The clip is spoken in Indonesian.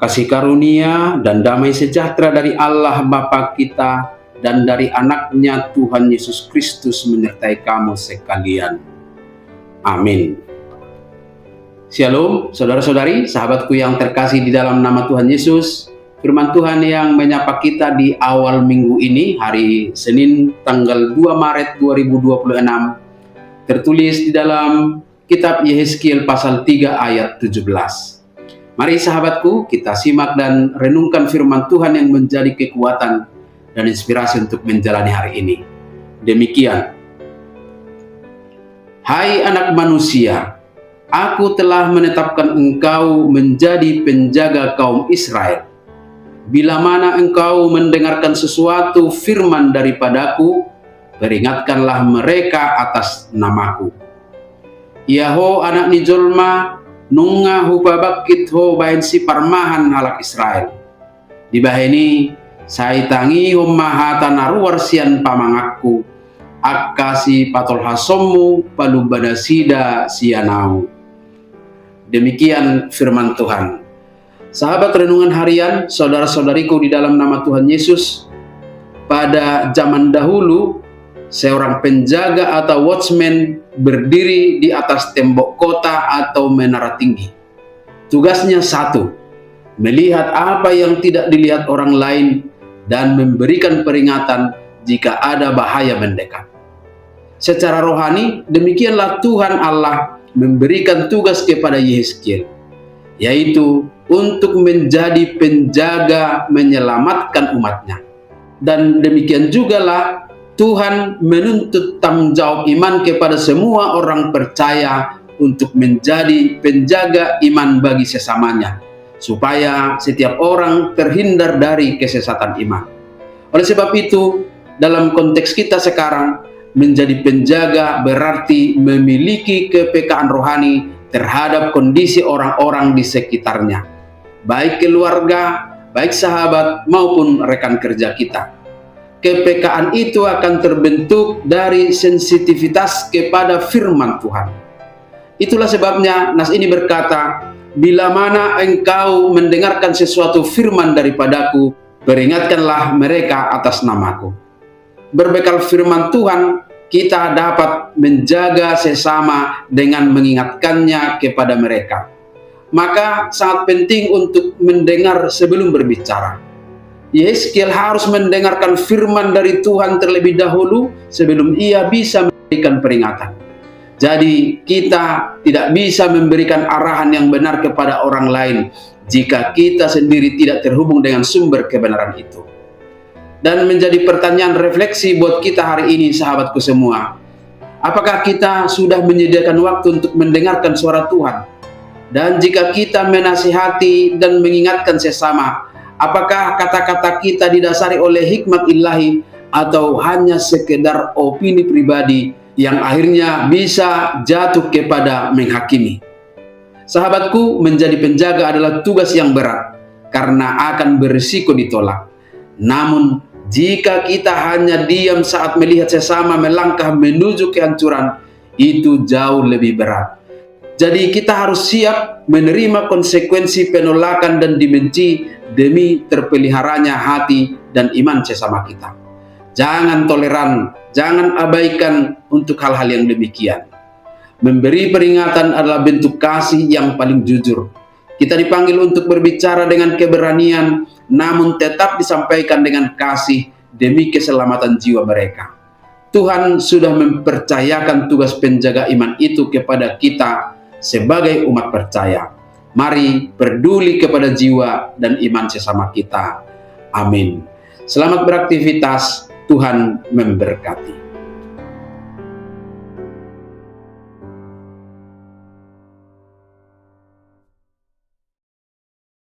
Kasih karunia dan damai sejahtera dari Allah Bapa kita dan dari anaknya Tuhan Yesus Kristus menyertai kamu sekalian. Amin. Shalom, saudara-saudari, sahabatku yang terkasih di dalam nama Tuhan Yesus. Firman Tuhan yang menyapa kita di awal minggu ini, hari Senin tanggal 2 Maret 2026, tertulis di dalam kitab Yehezkiel pasal 3 ayat 17. Mari sahabatku, kita simak dan renungkan firman Tuhan yang menjadi kekuatan dan inspirasi untuk menjalani hari ini. Demikian. Hai anak manusia, aku telah menetapkan engkau menjadi penjaga kaum Israel. Bila mana engkau mendengarkan sesuatu firman daripadaku, peringatkanlah mereka atas namaku. Yaho anak ni jolma, nunga hupabakit ho bahin si parmahan halak Israel. Di bahini, saitangi humahata naruar sian pamangakku, akasi patol hasommu palubada sida sianau. Demikian firman Tuhan. Sahabat renungan harian, saudara-saudariku di dalam nama Tuhan Yesus, pada zaman dahulu, seorang penjaga atau watchman berdiri di atas tembok kota atau menara tinggi. Tugasnya satu, melihat apa yang tidak dilihat orang lain dan memberikan peringatan jika ada bahaya mendekat. Secara rohani, demikianlah Tuhan Allah memberikan tugas kepada Yehezkiel, yaitu untuk menjadi penjaga menyelamatkan umatnya. Dan demikian jugalah Tuhan menuntut tanggung jawab iman kepada semua orang percaya untuk menjadi penjaga iman bagi sesamanya, supaya setiap orang terhindar dari kesesatan iman. Oleh sebab itu, dalam konteks kita sekarang, menjadi penjaga berarti memiliki kepekaan rohani terhadap kondisi orang-orang di sekitarnya, baik keluarga, baik sahabat, maupun rekan kerja kita. Kepekaan itu akan terbentuk dari sensitivitas kepada firman Tuhan. Itulah sebabnya nas ini berkata, bila mana engkau mendengarkan sesuatu firman daripadaku, peringatkanlah mereka atas namaku. Berbekal firman Tuhan, kita dapat menjaga sesama dengan mengingatkannya kepada mereka. Maka sangat penting untuk mendengar sebelum berbicara. Yehezkiel harus mendengarkan firman dari Tuhan terlebih dahulu sebelum ia bisa memberikan peringatan. Jadi kita tidak bisa memberikan arahan yang benar kepada orang lain jika kita sendiri tidak terhubung dengan sumber kebenaran itu. Dan menjadi pertanyaan refleksi buat kita hari ini, sahabatku semua. Apakah kita sudah menyediakan waktu untuk mendengarkan suara Tuhan? Dan jika kita menasihati dan mengingatkan sesama, apakah kata-kata kita didasari oleh hikmat ilahi atau hanya sekedar opini pribadi yang akhirnya bisa jatuh kepada menghakimi? Sahabatku, menjadi penjaga adalah tugas yang berat karena akan berisiko ditolak. Namun, jika kita hanya diam saat melihat sesama melangkah menuju kehancuran, itu jauh lebih berat. Jadi kita harus siap menerima konsekuensi penolakan dan dibenci demi terpeliharanya hati dan iman sesama kita. Jangan toleran, jangan abaikan untuk hal-hal yang demikian. Memberi peringatan adalah bentuk kasih yang paling jujur. Kita dipanggil untuk berbicara dengan keberanian, namun tetap disampaikan dengan kasih demi keselamatan jiwa mereka. Tuhan sudah mempercayakan tugas penjaga iman itu kepada kita sebagai umat percaya. Mari peduli kepada jiwa dan iman sesama kita. Amin. Selamat beraktivitas. Tuhan memberkati.